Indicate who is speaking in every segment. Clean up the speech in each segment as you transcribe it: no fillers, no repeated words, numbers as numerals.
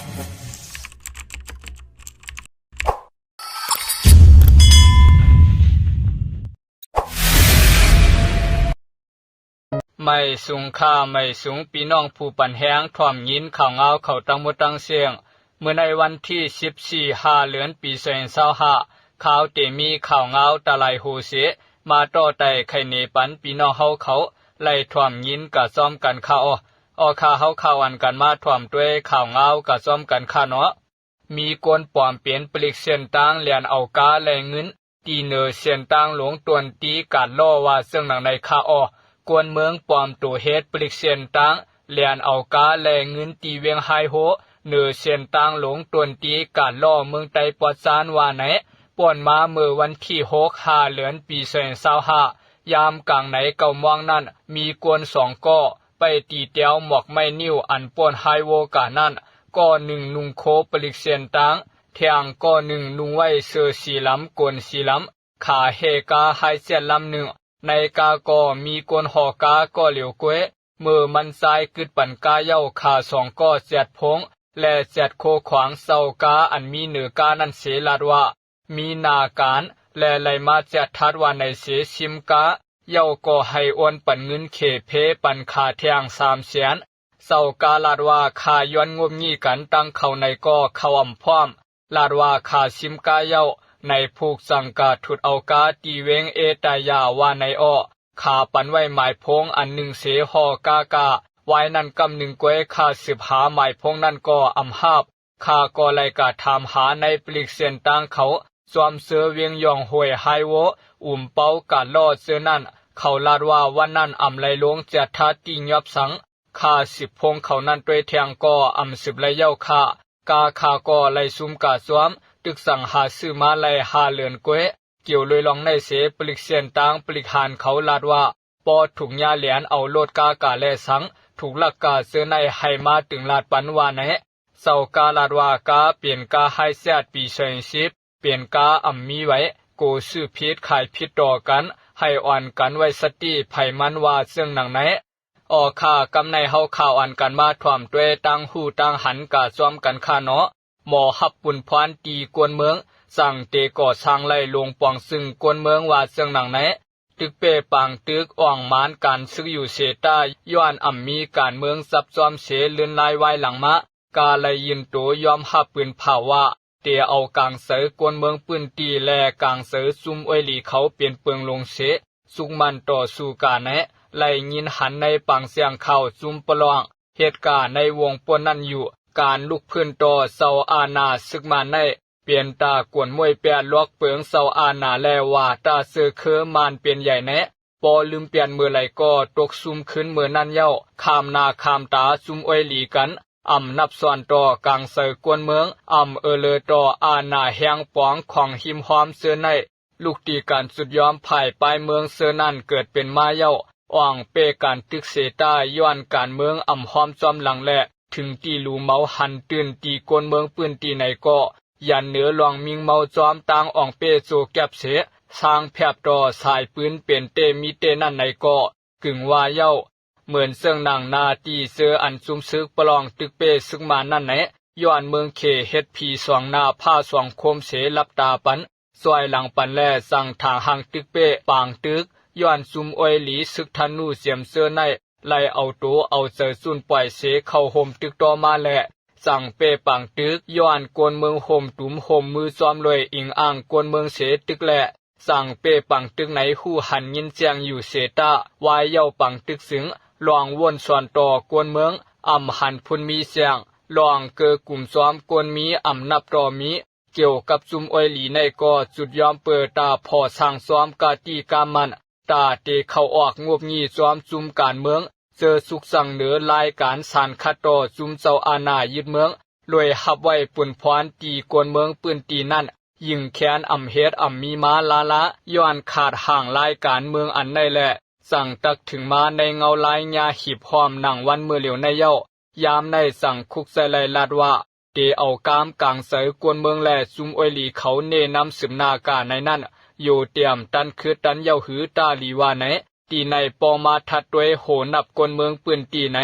Speaker 1: ไม่สูงค่าไม่สูงพี่น้องผู้ปันแหงถ่อมยินข่าวเงาเขาตั้งมุตั้งเสียงเมื่อในวันที่14 เดือนปี2025ข่าวเตมีข่าวเงาตะไลโหเสมาต่อแต่ไข่เนปันพี่น้องเฮาเขาไล่ถ่อมยินกะซ้อมกันข่าวข่าเฮาข่าวอันกันมาถ่อมด้วยข่าวเงากะซ้อมกันข่าเนาะมีกวนปลอมเปลี่ยนปลิกเส้นต่างเลียนเอากาแลเงินตีเนอเส้นต่างหลวงตวนตีการล่อว่าซึ่งหนังในข่ากวนเมืองปลอมตัวเฮ็ดปลิกเส้นต่างเลียนเอากาแลเงินตีเวียงไฮโฮเนอเส้นต่างหลวงตวนตีการล่อเมืองไตปอดซานว่าไหนป่วนมาเมื่อวันที่6 เดือนปี2025ยามกลางไหนเก่าม่วงนั้นมีกวน2ก้อไปตีเตียวหมอกไม่นิ้วอันป่วนไฮโวกานั้นก้อหนึ่งนุงโคปลิกเส้นต่างเทียงก้อหนึ่งนุงไว้เสือสีลำกวนสีลำขาเฮกาไฮเสียลำหนึ่งในกาก็มีกวนหอกาก็เหลียวกวยเมื่อมันทรายกึดปันกาเย้าขา2ก้อเจ็ดพงและเจ็ดโคขวางเศร้ากาอันมีเหนือกานั้นเสลาดว่ามีนาการและไหลมาเจ็ดทัดว่าในเสชิมกาเย้าก็ให้อ้วนปันเงินเขเพปันขาเทียง3 แสนเศร้ากาลาดว่าขาย้อนงบงี้กันตั้งเข้าในก็เข้าอ่ำพร้อมลาดว่าขาชิมกาเย้าในผูกสังกาถุดเอากาตีเวงเอตายาว่าในขาปันไว้หมายพงอันหนึ่งเสหอกากาไว้นั่นกำหนึ่งก้วยขาสืบหาหมายพงนั่นก็อำหาบขาก็เลยกาถามหาในปลิกเส้นต่างเขาสวมเสื้อเวียงยองห่วยไฮโวเป้ากาลอดเสื้อนั่นเขาลาดว่าวันนั้นอำไลลงจะทัดตียอบสังขา10 พงเขานั่นด้วยเทียงก็อำสืบไลเย้าขาก็ไลซุมกาสวมตึกสั่งหาซื้อมาไล5 เลือนก้วยเกี่ยวเลยลองในเสปลิกเส้นต่างปลิกหานเขาลาดว่าปอถุงยาเหรียญเอาโลดกาแลสังถูกลักกาเสื้อในให้มาถึงลาดปันว่าไหนเศร้ากาลาดว่ากาเปลี่ยนกาให้เสียดปี2010เปลี่ยนกาอ่ำมีไว้โกซื้อพิษขายพิษต่อกันให้อ่อนกันไว้สติไผมันว่าซึ่งหนังไหนข่ากำในเฮาข่าวอ่านกันมาถ่อมด้วยตั้งหูตั้งหันกาซ้อมกันค่าเนาะหมอหับปุ่นพรตีกวนเมืองสั่งเตก่อสร้างไล่ลงปองซึ่งกวนเมืองว่าซึ่งหนังไหนตึกเปปังตึกอ่องมานการซื้ออยู่เสตาย้อนอ่ำมีการเมืองซับซ้อมเสลื่นลายไว้หลังมากาเลยยินโตยอมหับปืนเผาว่าเตเอากลางเสือกวนเมืองปืนตีแลกลางเสือซุ่มอ้อยหลีเขาเปลี่ยนเปืองลงเสสุกมันต่อสู่กาแนะไล่ยินหันในปังเสียงเข้าซุ่มปลองเหตุการณ์ในวงปนนั่นอยู่การลุกพื้นต่อเสาอาณาซึกมาในเปลี่ยนตากวนมวยแปดลอกเปิงเสาอาณาแลว่าตาเสือเคอมานเปลี่ยนใหญ่แนะปอลืมเปลี่ยนเมื่อไหร่ก็ตกซุ่มขึ้นเมื่อนั้นเย้าข้ามนาข้ามตาซุ่มอ้อยหลีกันนับส่วนต่อกลางเสือกวนเมืองเลอต่ออาณาแหงปองของหิมหอมเสือในลูกตีการสุดยอมภายปลายเมืองเสือนั่นเกิดเป็นมาเย้าเปการตึกเสตาย้อนการเมืองหอมจอมหลังแหละถึงตีลูเมาหันตื่นตีกวนเมืองปืนตีไหนก็ยันเหนือลองมิงเมาจอมต่างเปโซแก็บเสสร้างแผบต่อสายปืนเป็นเตมีเตนั่นไหนก็กึ่งว่าเย้าเหมือนเสื่องนางนาตีเสืออันซุมซึกปลองตึกเปซึกมานั่นไหนย้อนเมืองเขเฮ็ดผี2 หน้าผ้า2 โคมเสลับตาปันซอยหลังปันแลสั่งทางหังตึกเปปางตึกย้อนซุมอ้อยหลีซึกธนูเสียมเสือในไล่เอาโตเอาเสือซุนปล่อยเสเข้าห่มตึกต่อมาแหละสั่งเปปังตึกย้อนกวนเมืองห่มตุ่มห่มมือซ้อมเลยอิงอ่างกวนเมืองเสตึกแหละสั่งเปปังตึกไหนหูหันยินเจียงอยู่เสตาวายเย้าปังตึกสึงลองวนส่วนต่อกวนเมืองหันพุนมีเสียงลองเกอกลุ่มซ้อมกวนมีนับต่อมีเกี่ยวกับซุมอ้อยหลีในก็จุดยอมเปิดตาพอสร้างซ้อมกาตีกามันตาเตเข้าออกงบงี้ซ้อมซุมการเมืองเจอสุกสั่งเหนือรายการสารคัดต่อซุมเจ้าอาณายึดเมืองรวยหับไว้ปุ่นพรตีกวนเมืองปืนตีนั่นยิงแค้นเฮ็ดมีมาละย้อนขาดห่างรายการเมืองอันในแหละสั่งตักถึงมาในเงาลายญาหีบหอมหนังวันเมื่อเหลียวในเย้ายามในสั่งคุกใส่ไลลาดว่าเตเอากามกลางเสยกวนเมืองแลซุมอ้อยหลีเขาเนนำสืบนากาในนั่นอยู่เตรียมตันคือตันเย้าหือตาลีว่าไหนตีในปอมาทัดด้วยโหนับกวนเมืองปืนตีไหน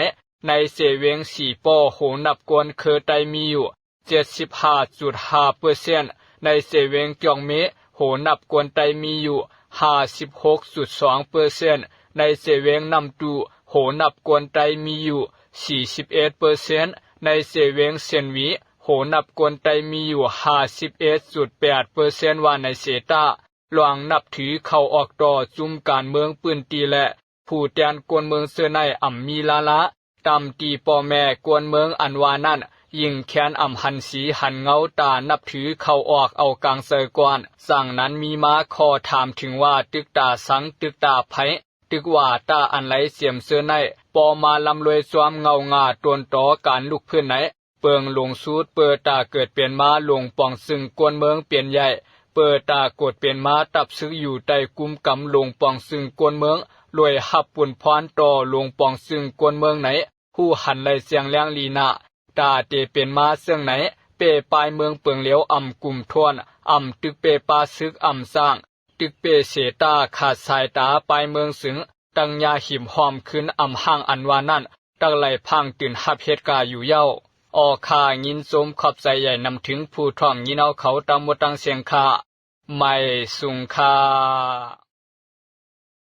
Speaker 1: ในเสเวงสีปอโหนับกวนเคอไตมีอยู่ 75.5% ในเสเวงจองเมโหนับกวนไตมีอยู่ 56.2% ในเสเวงนำตูโหนับกวนไตมีอยู่ 41% ในเสเวงเซนวีโหนับกวนไตมีอยู่ 51.8% ว่าในเสตาหลวงนับถือเข้าออกต่อจุมการเมืองปืนตีและผู้แทนกวนเมืองเสื้อในอ่ำมีลาละตำตีปอแม่กวนเมืองอันวานั่นยิ่งแค้นอ่ำหันสีหันเงาตานับถือเข้าออกเอากลางเสกวนสั่งนั้นมีมาขอถามถึงว่าตึกตาสังตึกตาไผตึกว่าตาอันไหลเสียมเสื้อในปอมาลำรวยสวมเงางาตวนต่อการลุกพื้นไหนเปิงลงสูดเปิดตาเกิดเปลี่ยนมาลงปองซึ่งกวนเมืองเปลี่ยนใหญ่เปิดตากดเปลี่ยนมาตับซึกอยู่ใต้กุมกำลงปองซึ่งกวนเมืองรวยหับปุ่นพรต่อลงปองซึ่งกวนเมืองไหนผู้หันไหลเสียงแรงลีนาตาเตเป็นมาเสื่องไหนเปปลายเมืองเปิงเหลียวอ่ำกลุ่มทวนอ่ำตึกเปปาซึกอ่ำสร้างตึกเปเสตาขาดสายตาปลายเมืองสึงตังยาหิมหอมขึ้นอ่ำห่างอันวานั่นตักไหลพังตื่นหับเหตุกาอยู่เย้าออคายินสมขอบใจใหญ่นำถึงผู้ท่องยินเอาเขาตามมดตังเสียงคาไม่สุงคา